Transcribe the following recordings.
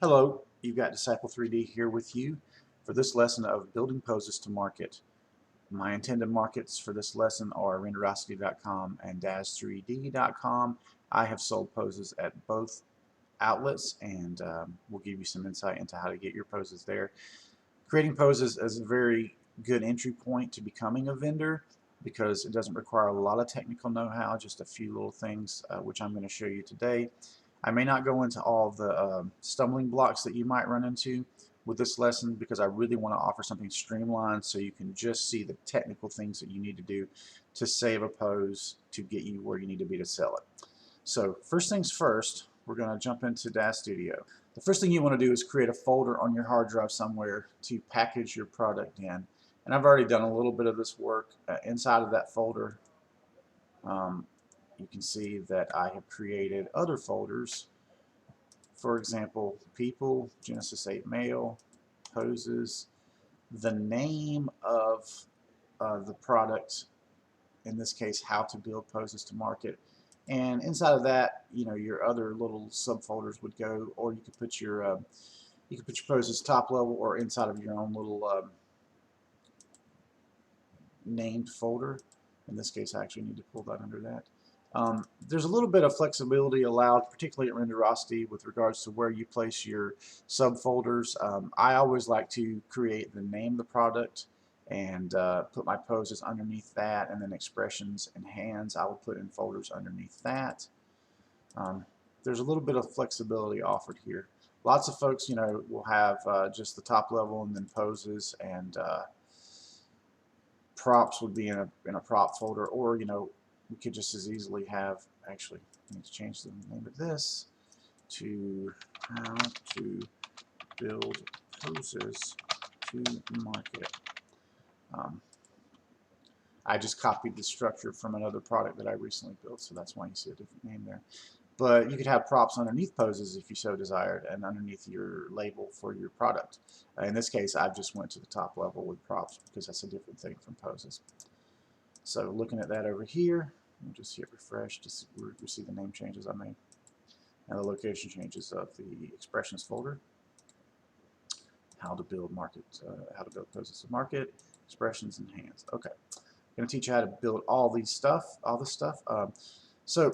Hello, you've got Disciple3D here with you for this lesson of building poses to market. My intended markets for this lesson are Renderosity.com and Daz3D.com. I have sold poses at both outlets and we'll give you some insight into how to get your poses there. Creating poses is a very good entry point to becoming a vendor because it doesn't require a lot of technical know-how, just a few little things which I'm going to show you today. I may not go into all the stumbling blocks that you might run into with this lesson because I really want to offer something streamlined so you can just see the technical things that you need to do to save a pose to get you where you need to be to sell it. So first things first, we're going to jump into DAZ Studio. The first thing you want to do is create a folder on your hard drive somewhere to package your product in. And I've already done a little bit of this work inside of that folder. You can see that I have created other folders. For example, people, Genesis 8 mail, poses, the name of the product, in this case, how to build poses to market. And inside of that, your other little subfolders would go, or you could put your poses top level or inside of your own little named folder. In this case, I actually need to pull that under that. There's a little bit of flexibility allowed, particularly at Renderosity, with regards to where you place your subfolders. I always like to create the name of the product and put my poses underneath that, and then expressions and hands I will put in folders underneath that. There's a little bit of flexibility offered here. Lots of folks, will have just the top level and then poses, and props would be in a prop folder, or we could just as easily have, actually, I need to change the name of this to how to build poses to market. I just copied the structure from another product that I recently built, so that's why you see a different name there. But you could have props underneath poses if you so desired, and underneath your label for your product. In this case, I've just went to the top level with props because that's a different thing from poses. So looking at that over here, we'll just hit refresh to see the name changes I made and the location changes of the expressions folder. How to build poses to market, expressions, and hands. Okay, I'm going to teach you how to build all this stuff. So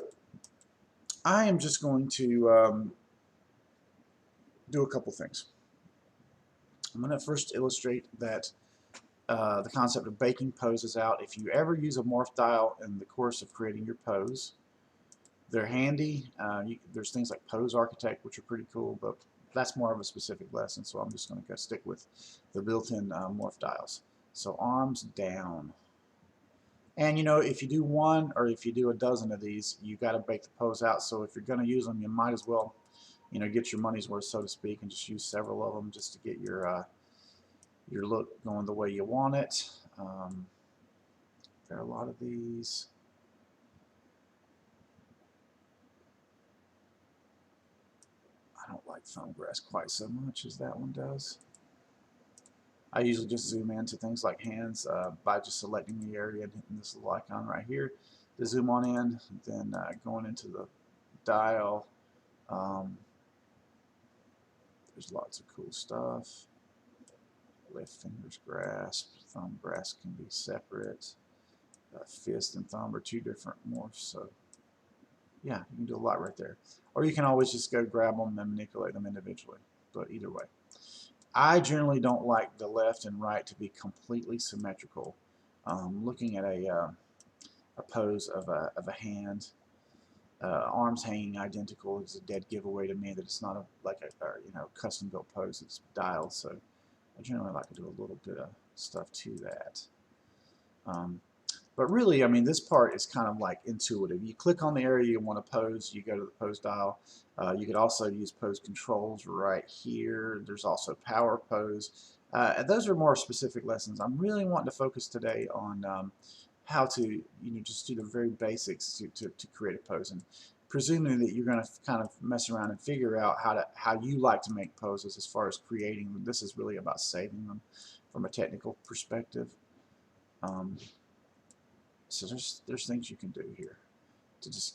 I am just going to do a couple things. I'm going to first illustrate that the concept of baking poses out. If you ever use a morph dial in the course of creating your pose, they're handy. There's things like Pose Architect, which are pretty cool, but that's more of a specific lesson, so I'm just going to stick with the built-in morph dials. So arms down. And if you do one or if you do a dozen of these, you got to bake the pose out. So if you're going to use them, you might as well, get your money's worth, so to speak, and just use several of them just to get your look going the way you want it. There are a lot of these. I don't like foam grass quite so much as that one does. I usually just zoom into things like hands by just selecting the area and hitting this little icon right here to zoom on in, then going into the dial. There's lots of cool stuff. Left fingers grasp, thumb grasp can be separate. Fist and thumb are two different morphs, so yeah, you can do a lot right there. Or you can always just go grab them and manipulate them individually, but either way. I generally don't like the left and right to be completely symmetrical. Looking at a pose of a hand, arms hanging identical is a dead giveaway to me that it's not like a custom built pose. It's dialed, so I generally like to do a little bit of stuff to that. But really, I mean, this part is kind of like intuitive. You click on the area you want to pose, you go to the pose dial. You could also use pose controls right here. There's also power pose. Those are more specific lessons. I'm really wanting to focus today on how to, just do the very basics to create a pose. And presuming that you're going to kind of mess around and figure out how you like to make poses as far as creating them. This is really about saving them from a technical perspective. So there's things you can do here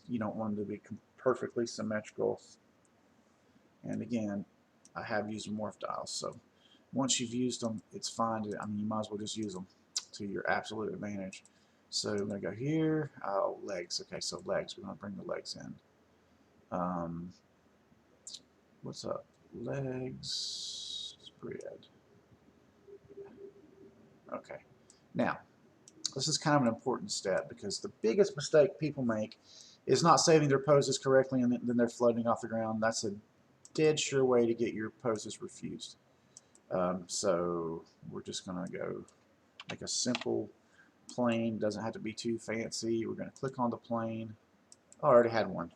you don't want them to be perfectly symmetrical. And again, I have used morph dials, so once you've used them, it's fine. I mean, you might as well just use them to your absolute advantage. So I'm going to go here. Oh, legs. Okay, so legs. We're going to bring the legs in. What's up? Legs. Spread. Okay. Now, this is kind of an important step because the biggest mistake people make is not saving their poses correctly and then they're floating off the ground. That's a dead sure way to get your poses refused. So we're just going to go make a simple plane. Doesn't have to be too fancy. We're going to click on the plane. Oh, I already had one.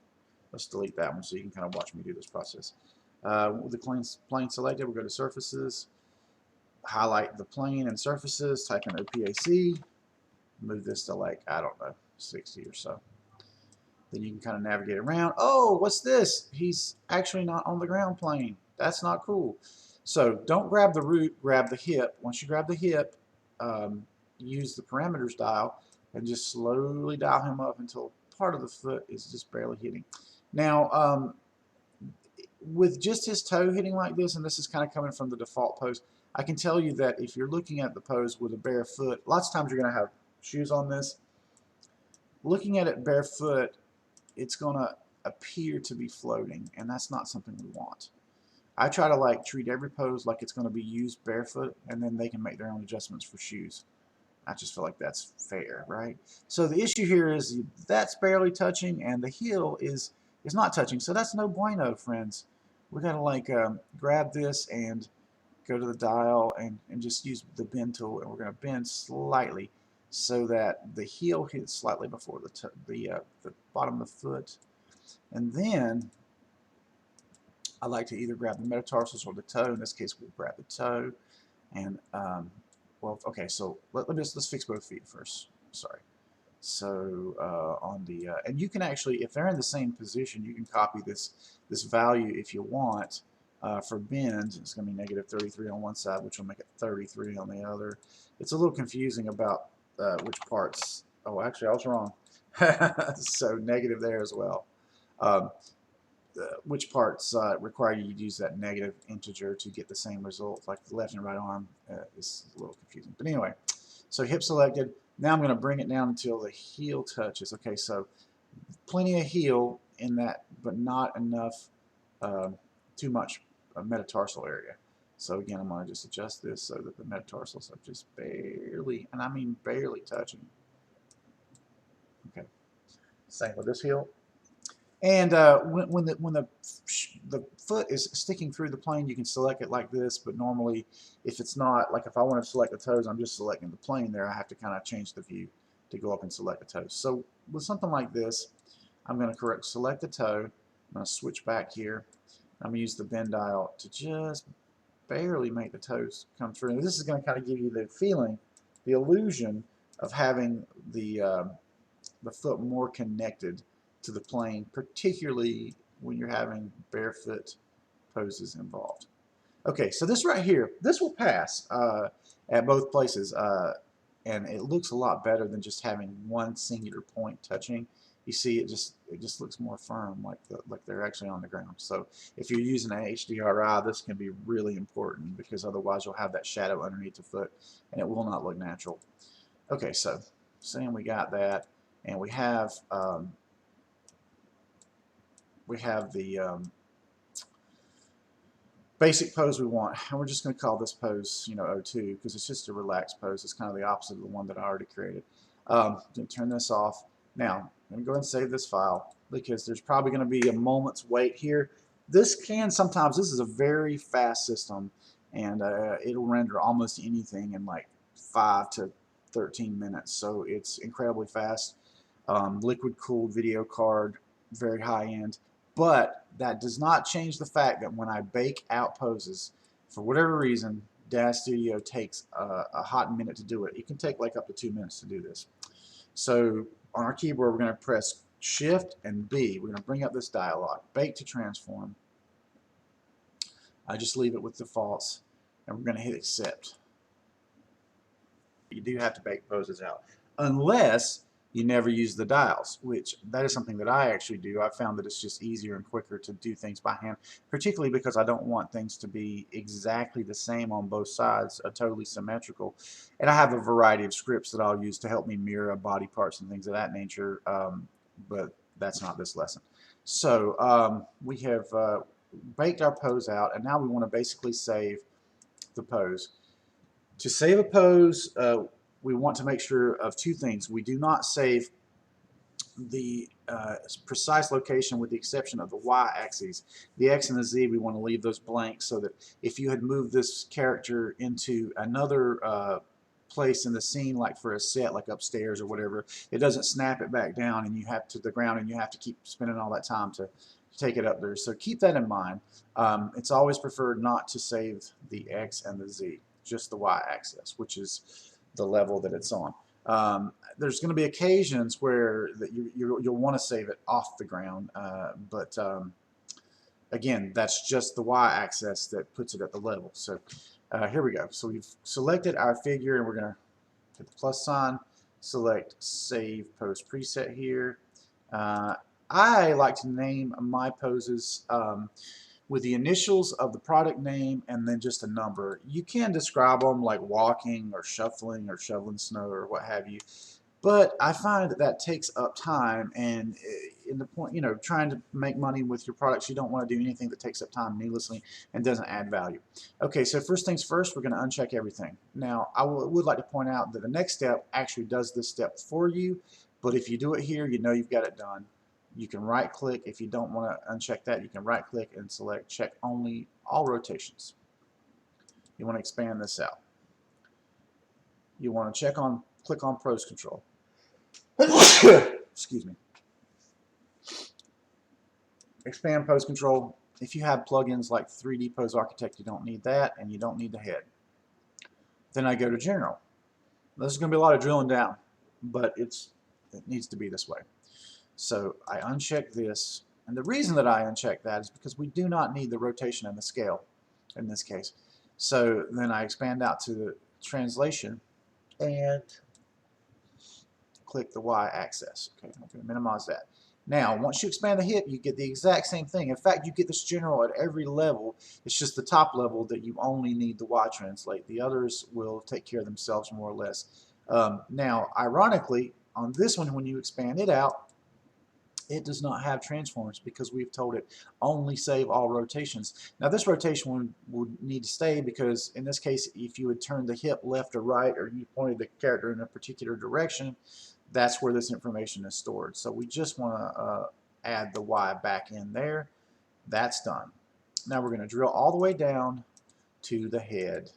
Let's delete that one so you can kind of watch me do this process. With the plane selected, we'll go to surfaces, highlight the plane and surfaces, type in OPAC, move this to like, I don't know, 60 or so. Then you can kind of navigate around. Oh, what's this? He's actually not on the ground plane. That's not cool. So don't grab the root, grab the hip. Once you grab the hip, use the parameters dial and just slowly dial him up until part of the foot is just barely hitting. Now, with just his toe hitting like this, and this is kind of coming from the default pose, I can tell you that if you're looking at the pose with a bare foot, lots of times you're going to have shoes on this. Looking at it barefoot, it's going to appear to be floating, and that's not something we want. I try to like treat every pose like it's going to be used barefoot, and then they can make their own adjustments for shoes. I just feel like that's fair, right? So the issue here is that's barely touching, and the heel is not touching, so that's no bueno, friends. We got to like grab this and go to the dial and just use the bend tool, and we're going to bend slightly so that the heel hits slightly before the bottom of the foot. And then I like to either grab the metatarsals or the toe. In this case, we'll grab the toe. And, well, okay, so let's fix both feet first. Sorry. So on the, and you can actually, if they're in the same position, you can copy this value if you want. For bend, it's going to be negative 33 on one side, which will make it 33 on the other. It's a little confusing about which parts. Oh, actually, I was wrong. So negative there as well. Which parts require you to use that negative integer to get the same result, like the left and right arm is a little confusing. But anyway, so hip selected. Now I'm going to bring it down until the heel touches. Okay, so plenty of heel in that, but not enough, too much metatarsal area. So again, I'm going to just adjust this so that the metatarsals are just barely, and I mean barely touching. Okay, same with this heel. And when the foot is sticking through the plane, you can select it like this, but normally if it's not, like if I want to select the toes, I'm just selecting the plane there. I have to kind of change the view to go up and select the toes. So with something like this, I'm going to select the toe. I'm going to switch back here. I'm going to use the bend dial to just barely make the toes come through. And this is going to kind of give you the feeling, the illusion of having the foot more connected to the plane, particularly when you're having barefoot poses involved. Okay, so this right here, this will pass at both places, and it looks a lot better than just having one singular point touching. You see, it just looks more firm, like they're actually on the ground. So if you're using an HDRI, this can be really important because otherwise you'll have that shadow underneath the foot, and it will not look natural. Okay, so saying we got that, and we have the basic pose we want, and we're just going to call this pose, O2, because it's just a relaxed pose. It's kind of the opposite of the one that I already created. I'm going to turn this off. Now, I'm going to go ahead and save this file because there's probably going to be a moment's wait here. This is a very fast system, and it'll render almost anything in like 5 to 13 minutes, so it's incredibly fast. Liquid cooled video card, very high end. But that does not change the fact that when I bake out poses, for whatever reason, Dash Studio takes a hot minute to do it. It can take like up to 2 minutes to do this. So on our keyboard, we're going to press Shift and B. We're going to bring up this dialog, Bake to Transform. I just leave it with defaults, and we're going to hit Accept. You do have to bake poses out, unless you never use the dials, which that is something that I actually do. I found that it's just easier and quicker to do things by hand, particularly because I don't want things to be exactly the same on both sides, totally symmetrical. And I have a variety of scripts that I'll use to help me mirror body parts and things of that nature, but that's not this lesson. So we have baked our pose out, and now we want to basically save the pose. To save a pose, we want to make sure of two things. We do not save the precise location with the exception of the y-axis. The x and the z, we want to leave those blank so that if you had moved this character into another place in the scene, like for a set, like upstairs or whatever, it doesn't snap it back down and you have to the ground, and you have to keep spending all that time to take it up there. So keep that in mind. It's always preferred not to save the x and the z, just the y-axis, which is the level that it's on. There's going to be occasions where that you'll want to save it off the ground, but again, that's just the y-axis that puts it at the level. So here we go. So we've selected our figure, and we're going to hit the plus sign, select Save Pose Preset here. I like to name my poses with the initials of the product name and then just a number. You can describe them like walking or shuffling or shoveling snow or what have you, but I find that that takes up time, and in the point, trying to make money with your products, you don't want to do anything that takes up time needlessly and doesn't add value. Okay, so first things first, we're going to uncheck everything. Now, I would like to point out that the next step actually does this step for you, but if you do it here, you know you've got it done. You can right click. If you don't want to uncheck that, you can right click and select check only all rotations. You want to expand this out. You want to click on pose control. Excuse me. Expand pose control. If you have plugins like 3D Pose Architect, you don't need that, and you don't need the head. Then I go to general. This is going to be a lot of drilling down, but it needs to be this way. So I uncheck this, and the reason that I uncheck that is because we do not need the rotation and the scale in this case. So then I expand out to the translation and click the y-axis. Okay, I'm going to minimize that. Now, once you expand the hip, you get the exact same thing. In fact, you get this general at every level. It's just the top level that you only need the y-translate. The others will take care of themselves more or less. Now, ironically, on this one, when you expand it out, it does not have transforms because we've told it only save all rotations. Now this rotation would need to stay because in this case, if you had turned the hip left or right, or you pointed the character in a particular direction, that's where this information is stored. So we just want to add the Y back in there. That's done. Now we're going to drill all the way down to the head.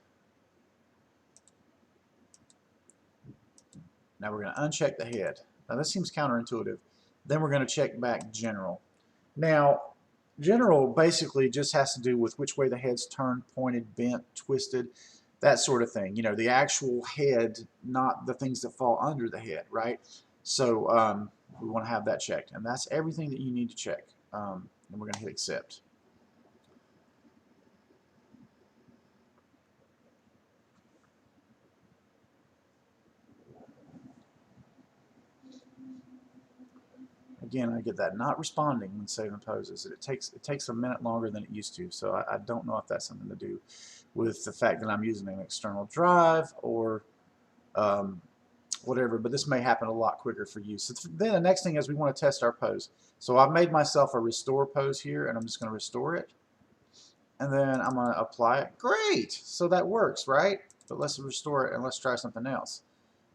Now we're going to uncheck the head. Now this seems counterintuitive. Then we're going to check back general. Now, general basically just has to do with which way the head's turned, pointed, bent, twisted, that sort of thing. The actual head, not the things that fall under the head, right? So we want to have that checked, and that's everything that you need to check. And we're going to hit accept. Again, I get that not responding when saving poses. It takes a minute longer than it used to, so I don't know if that's something to do with the fact that I'm using an external drive or whatever, but this may happen a lot quicker for you. So then the next thing is we want to test our pose. So I've made myself a restore pose here, and I'm just going to restore it, and then I'm going to apply it. Great! So that works, right? But let's restore it and let's try something else.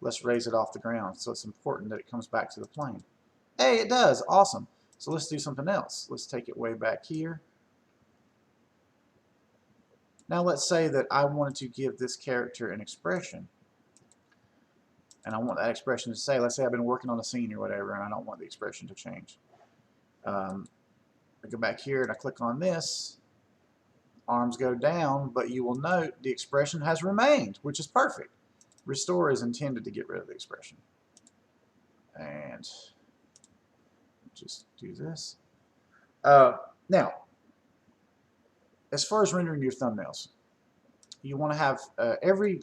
Let's raise it off the ground. So it's important that it comes back to the plane. Hey, it does. Awesome. So let's do something else. Let's take it way back here. Now let's say that I wanted to give this character an expression. And I want that expression to say, let's say I've been working on a scene or whatever, and I don't want the expression to change. I go back here and I click on this. Arms go down, but you will note the expression has remained, which is perfect. Restore is intended to get rid of the expression. And just do this. Now, as far as rendering your thumbnails, you want to have every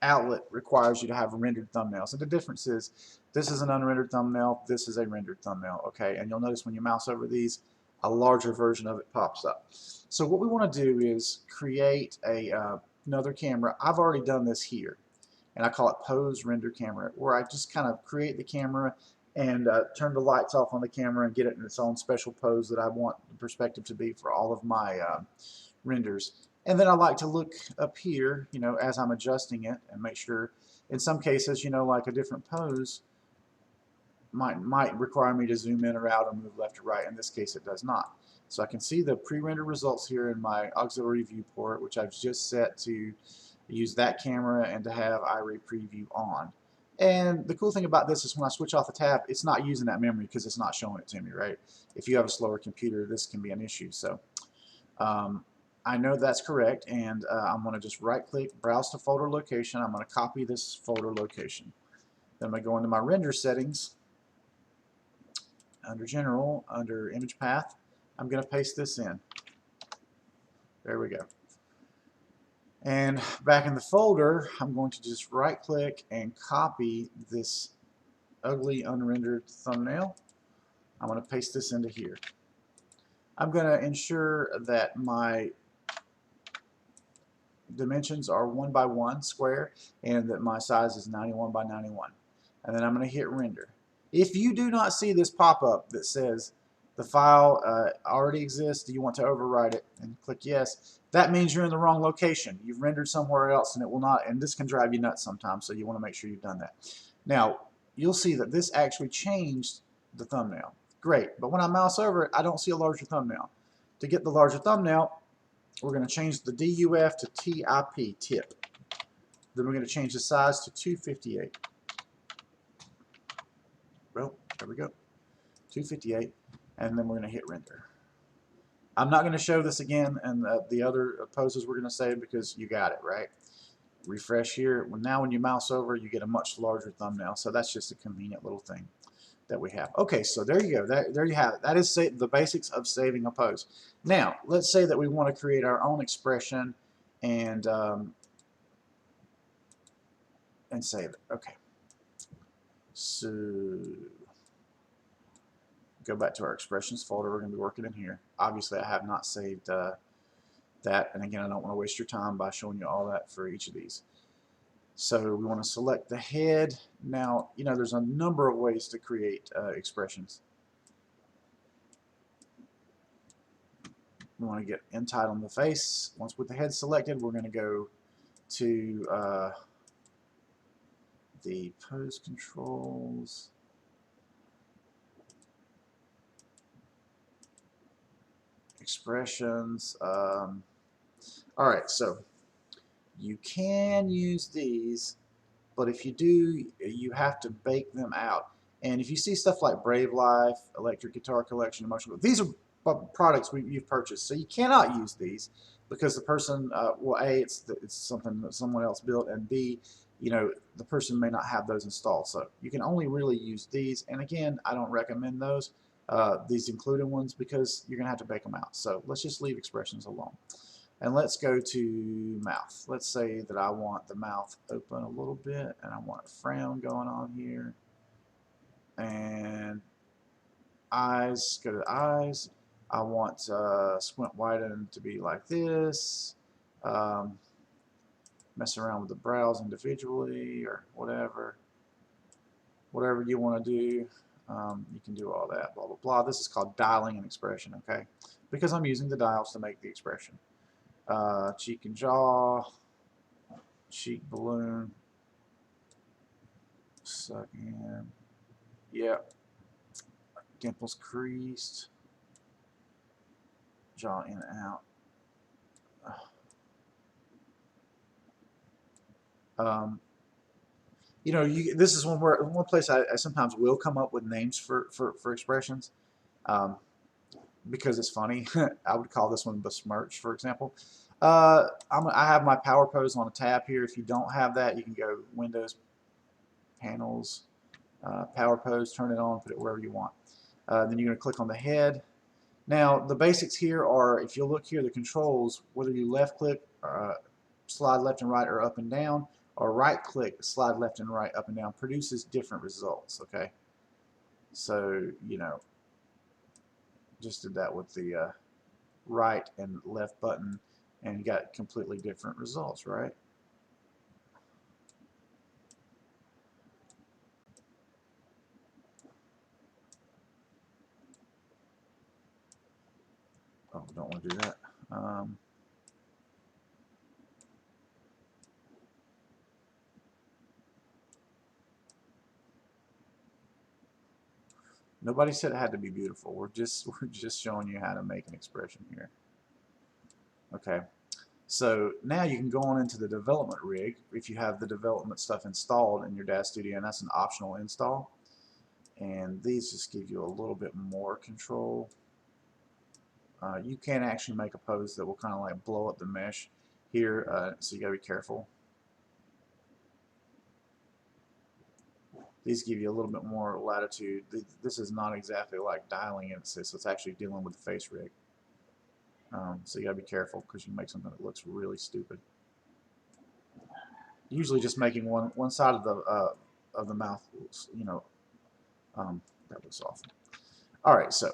outlet requires you to have rendered thumbnails. And the difference is this is an unrendered thumbnail, this is a rendered thumbnail, okay? And you'll notice when you mouse over these, a larger version of it pops up. So what we want to do is create another camera. I've already done this here, and I call it pose render camera, where I just kind of create the camera and turn the lights off on the camera and get it in its own special pose that I want the perspective to be for all of my renders. And then I like to look up here, you know, as I'm adjusting it and make sure, in some cases, you know, like a different pose might require me to zoom in or out or move left or right. In this case, it does not. So I can see the pre-rendered results here in my auxiliary viewport, which I've just set to use that camera and to have iRay preview on. And the cool thing about this is when I switch off the tab, it's not using that memory because it's not showing it to me, right? If you have a slower computer, this can be an issue. So I know that's correct, and I'm going to just right-click, browse to folder location. I'm going to copy this folder location. Then I'm going to go into my render settings, under General, under Image Path. I'm going to paste this in. There we go. And back in the folder, I'm going to just right-click and copy this ugly unrendered thumbnail. I'm going to paste this into here. I'm going to ensure that my dimensions are 1 by 1 square and that my size is 91 by 91. And then I'm going to hit render. If you do not see this pop-up that says the file already exists, do you want to overwrite it, and click yes, that means you're in the wrong location. You've rendered somewhere else and it will not, and this can drive you nuts sometimes, so you want to make sure you've done that. Now you'll see that this actually changed the thumbnail. Great, but when I mouse over it, I don't see a larger thumbnail. To get the larger thumbnail, we're going to change the DUF to TIP, tip. Then we're going to change the size to 258. Well, there we go, 258, and then we're going to hit render. I'm not going to show this again and the other poses we're going to save because you got it, right? Refresh here. Well, now when you mouse over, you get a much larger thumbnail, so that's just a convenient little thing that we have. Okay, so there you go. There you have it. That is the basics of saving a pose. Now, let's say that we want to create our own expression and save it. Okay. So go back to our expressions folder. We're going to be working in here. Obviously, I have not saved that, and again, I don't want to waste your time by showing you all that for each of these. So we want to select the head. Now, you know, there's a number of ways to create expressions. We want to get end title on the face. Once with the head selected, we're going to go to the pose controls. Expressions. Alright, so you can use these, but if you do, you have to bake them out. And if you see stuff like Brave Life, Electric Guitar Collection, Emotional, these are products you've purchased, so you cannot use these because the person, well, A, it's something that someone else built, and B, you know, the person may not have those installed. So you can only really use these, and again, I don't recommend those, these included ones, because you're going to have to bake them out. So let's just leave expressions alone. And let's go to mouth. Let's say that I want the mouth open a little bit, and I want a frown going on here. And eyes, go to eyes. I want squint widen to be like this. Mess around with the brows individually or whatever. Whatever you want to do, you can do all that, blah, blah, blah. This is called dialing an expression, okay? Because I'm using the dials to make the expression. Cheek and jaw, cheek balloon, suck in, yep, dimples creased, jaw in and out. You know, this is one place I sometimes will come up with names for expressions, because it's funny. I would call this one besmirch, for example. I have my power pose on a tab here. If you don't have that, you can go Windows, Panels, Power Pose, turn it on, put it wherever you want. Then you're going to click on the head. Now, the basics here are, if you look here, the controls, whether you left click, slide left and right, or up and down, or right click, slide left and right, up and down, produces different results, okay? So, you know, just did that with the right and left button and you got completely different results, right? Oh, don't want to do that. Nobody said it had to be beautiful. We're just showing you how to make an expression here. Okay. So now you can go on into the development rig if you have the development stuff installed in your DAZ Studio, and that's an optional install. And these just give you a little bit more control. You can actually make a pose that will kind of like blow up the mesh here, so you gotta be careful. These give you a little bit more latitude. This is not exactly like dialing in, so it's actually dealing with the face rig. So you gotta be careful because you make something that looks really stupid. Usually just making one side of the mouth, you know, that looks awful. All right, so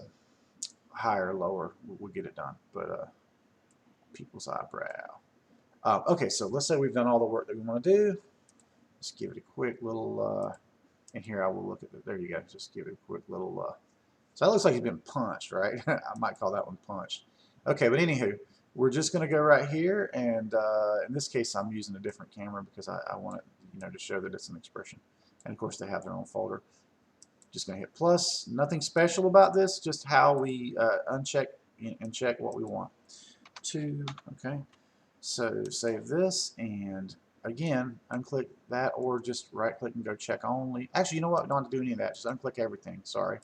higher, lower, we'll get it done. But people's eyebrow. Okay, so let's say we've done all the work that we want to do. Just give it a quick little, and here I will look at it. There you go. Just give it a quick little, so that looks like he's been punched, right? I might call that one punched. Okay, but anywho, we're just going to go right here, and in this case, I'm using a different camera because I want it, you know, to show that it's an expression. And of course, they have their own folder. Just going to hit plus. Nothing special about this, just how we uncheck and check what we want. 2, okay. So save this, and again, unclick that, or just right-click and go check only. Actually, you know what? Don't have to do any of that. Just unclick everything. Sorry.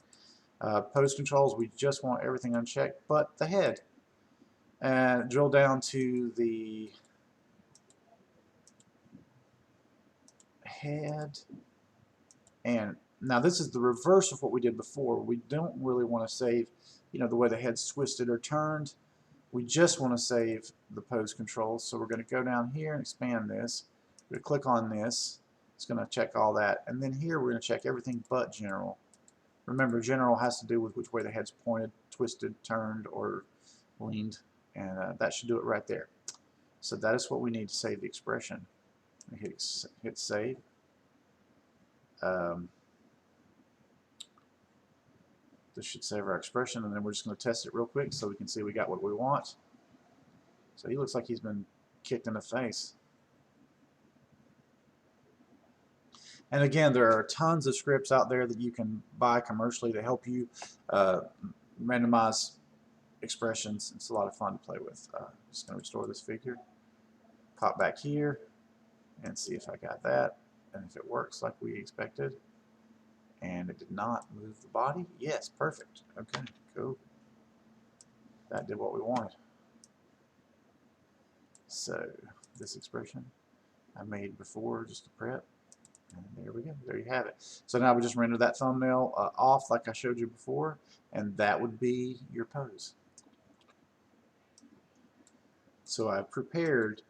Pose controls, we just want everything unchecked, but the head. And drill down to the head. And now this is the reverse of what we did before. We don't really want to save, you know, the way the head's twisted or turned. We just want to save the pose controls. So we're going to go down here and expand this. We're going to click on this. It's going to check all that. And then here we're going to check everything but general. Remember, general has to do with which way the head's pointed, twisted, turned, or leaned. And that should do it right there. So that is what we need to save the expression. Hit save. This should save our expression, and then we're just going to test it real quick so we can see we got what we want. So he looks like he's been kicked in the face. And again, there are tons of scripts out there that you can buy commercially to help you randomize expressions. It's a lot of fun to play with. Just going to restore this figure. Pop back here and see if I got that and if it works like we expected. And it did not move the body. Yes, perfect. Okay, cool. That did what we wanted. So this expression I made before just to prep. And there we go. There you have it. So now we just render that thumbnail off like I showed you before, and that would be your pose. So I prepared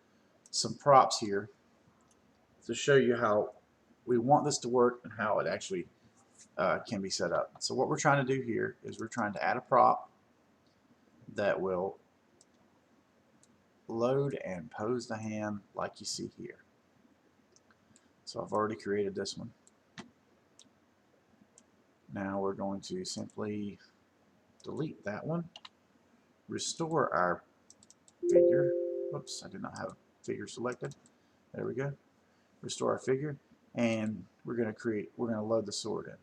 some props here to show you how we want this to work and how it actually can be set up. So what we're trying to do here is we're trying to add a prop that will load and pose the hand like you see here. So I've already created this one. Now we're going to simply delete that one, restore our figure. Whoops, I did not have a figure selected. There we go. Restore our figure, and we're going to load the sword in.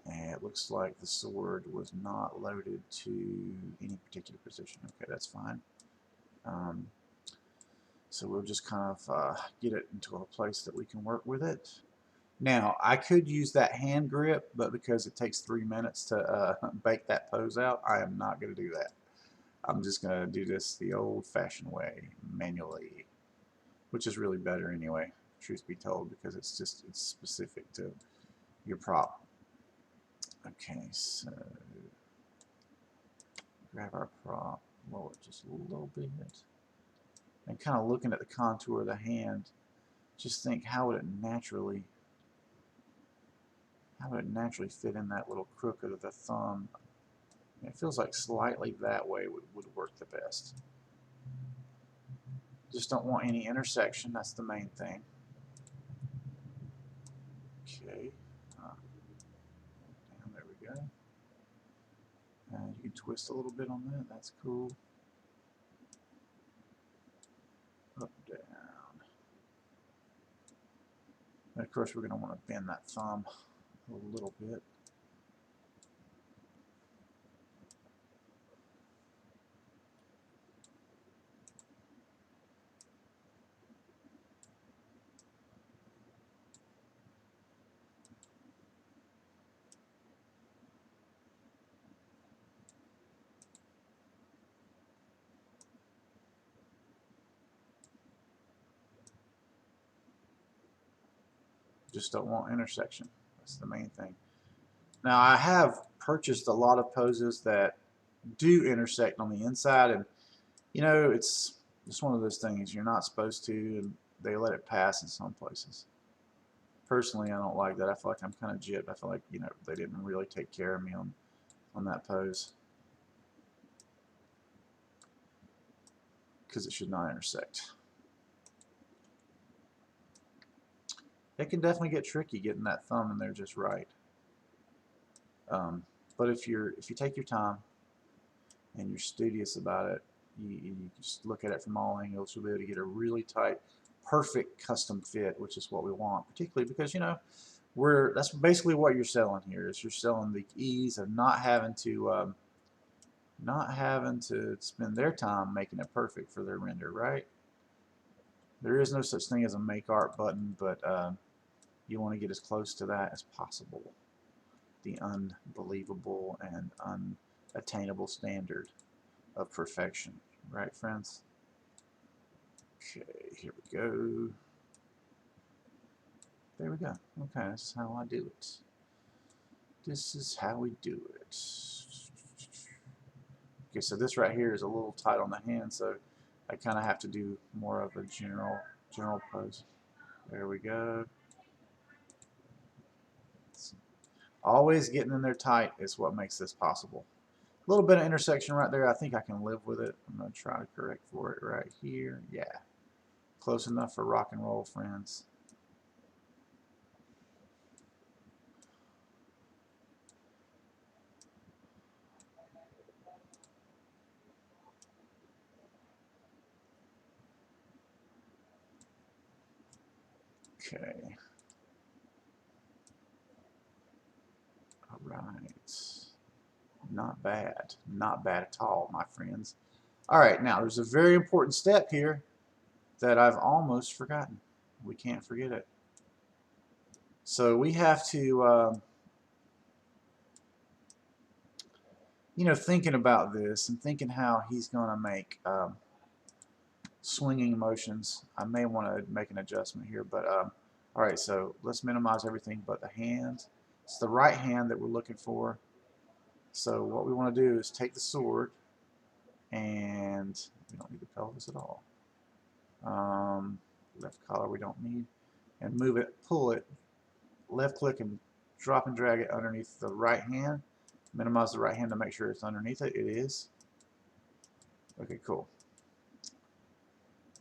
And it looks like the sword was not loaded to any particular position. Okay, that's fine. So we'll just kind of get it into a place that we can work with it. Now, I could use that hand grip, but because it takes 3 minutes to bake that pose out, I am not going to do that. I'm just going to do this the old-fashioned way, manually, which is really better anyway, truth be told, because it's specific to your prop. Okay, so grab our prop, lower it just a little bit. and kind of looking at the contour of the hand, just think how would it naturally fit in that little crook of the thumb. It feels like slightly that way would work the best. Just don't want any intersection, that's the main thing. Okay, down, there we go. And you can twist a little bit on that, that's cool. Up, down. And of course we're going to want to bend that thumb a little bit. Just don't want intersection. That's the main thing. Now I have purchased a lot of poses that do intersect on the inside, and you know, it's just one of those things you're not supposed to, and they let it pass in some places. Personally, I don't like that. I feel like I'm kind of gypped. I feel like, you know, they didn't really take care of me on that pose, because it should not intersect. It can definitely get tricky getting that thumb in there just right. But if you take your time and you're studious about it, you just look at it from all angles, you'll be able to get a really tight, perfect custom fit, which is what we want, particularly because, you know, that's basically what you're selling here. Is you're selling the ease of not having to spend their time making it perfect for their render, right? There is no such thing as a make art button, but you want to get as close to that as possible. The unbelievable and unattainable standard of perfection, right, friends? Okay, here we go. There we go. Okay, this is how I do it. This is how we do it. Okay, so this right here is a little tight on the hand, so I kind of have to do more of a general pose. There we go. Always getting in there tight is what makes this possible. A little bit of intersection right there. I think I can live with it. I'm going to try to correct for it right here. Yeah. Close enough for rock and roll, friends. Okay. All right. Not bad. Not bad at all, my friends. All right, now there's a very important step here that I've almost forgotten. We can't forget it. So we have to, you know, thinking about this and thinking how he's going to make swinging motions. I may want to make an adjustment here, but all right, so let's minimize everything but the hand. It's the right hand that we're looking for. So what we want to do is take the sword, and we don't need the pelvis at all. Left collar we don't need, and move it, pull it, left click and drop and drag it underneath the right hand. Minimize the right hand to make sure it's underneath it. It is. Okay, cool.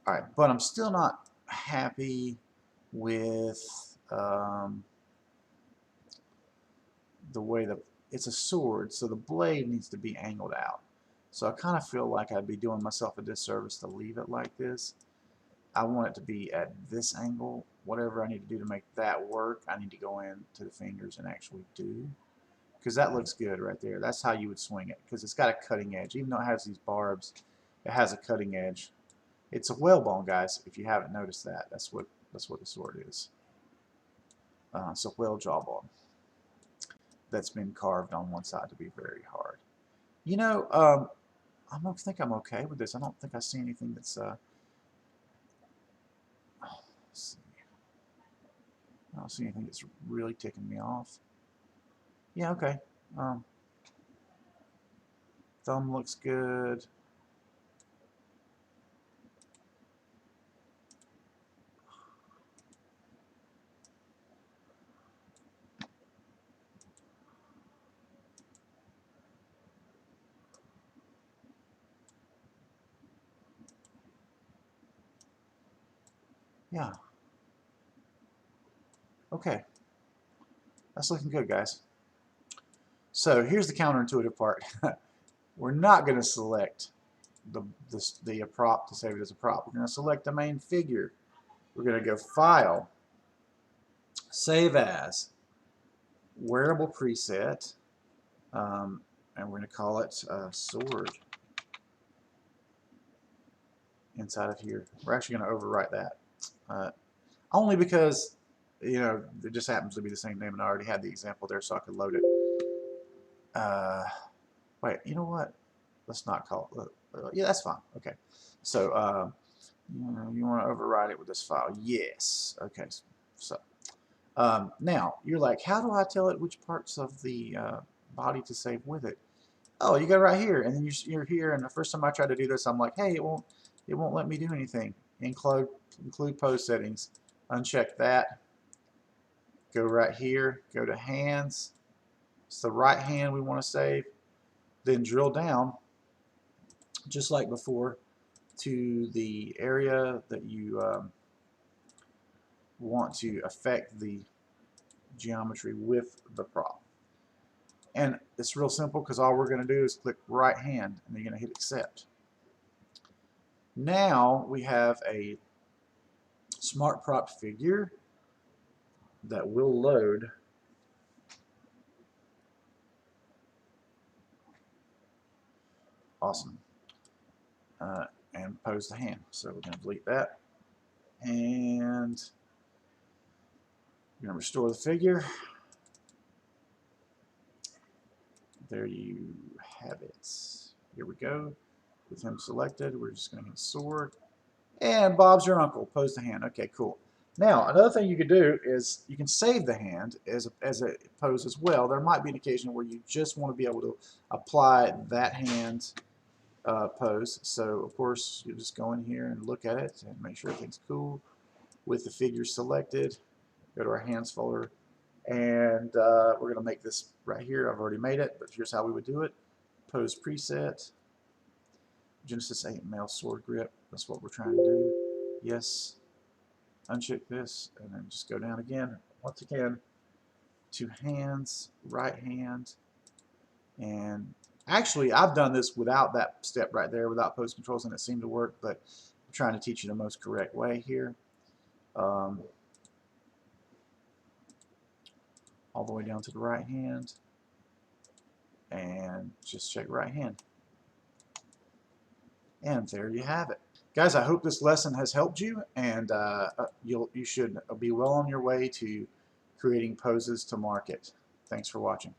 Alright, but I'm still not happy with the way that it's a sword, so the blade needs to be angled out. So I kind of feel like I'd be doing myself a disservice to leave it like this. I want it to be at this angle. Whatever I need to do to make that work, I need to go into the fingers and actually do. Because that looks good right there. That's how you would swing it, because it's got a cutting edge. Even though it has these barbs, it has a cutting edge. It's a whalebone, guys, if you haven't noticed that. That's what the sword is. It's a whale jawbone that's been carved on one side to be very hard. You know, I don't think I'm okay with this. I don't think I see anything that's let's see. I don't see anything that's really ticking me off. Yeah, okay. Thumb looks good. Yeah. Okay. That's looking good, guys. So here's the counterintuitive part. We're not going to select the prop to save it as a prop. We're going to select the main figure. We're going to go File, Save As, Wearable Preset, and we're going to call it Sword inside of here. We're actually going to overwrite that. Only because, you know, it just happens to be the same name, and I already had the example there, so I could load it. Wait, you know what? Let's not call it. Yeah, that's fine. Okay. So, you want to override it with this file? Yes. Okay. So, now you're like, how do I tell it which parts of the body to save with it? Oh, you got it right here, and then you're here. And the first time I tried to do this, I'm like, hey, it won't let me do anything. Include pose settings. Uncheck that. Go right here. Go to hands. It's the right hand we want to save. Then drill down, just like before, to the area that you want to affect the geometry with the prop. And it's real simple because all we're going to do is click right hand and then you're going to hit accept. Now we have a smart prop figure that will load awesome and pose the hand. So we're going to delete that and we're going to restore the figure. There you have it. Here we go. With him selected, we're just going to hit sword. And Bob's your uncle. Pose the hand. Okay, cool. Now, another thing you could do is you can save the hand as a pose as well. There might be an occasion where you just want to be able to apply that hand pose. So, of course, you just go in here and look at it and make sure everything's cool with the figure selected. Go to our hands folder. And we're going to make this right here. I've already made it, but here's how we would do it. Pose preset. Genesis 8 male sword grip. That's what we're trying to do. Yes. Uncheck this and then just go down again. Once again to hands, right hand. And actually I've done this without that step right there, without pose controls, and it seemed to work, but I'm trying to teach you the most correct way here. All the way down to the right hand and just check right hand. And there you have it. Guys, I hope this lesson has helped you, and you should be well on your way to creating poses to market. Thanks for watching.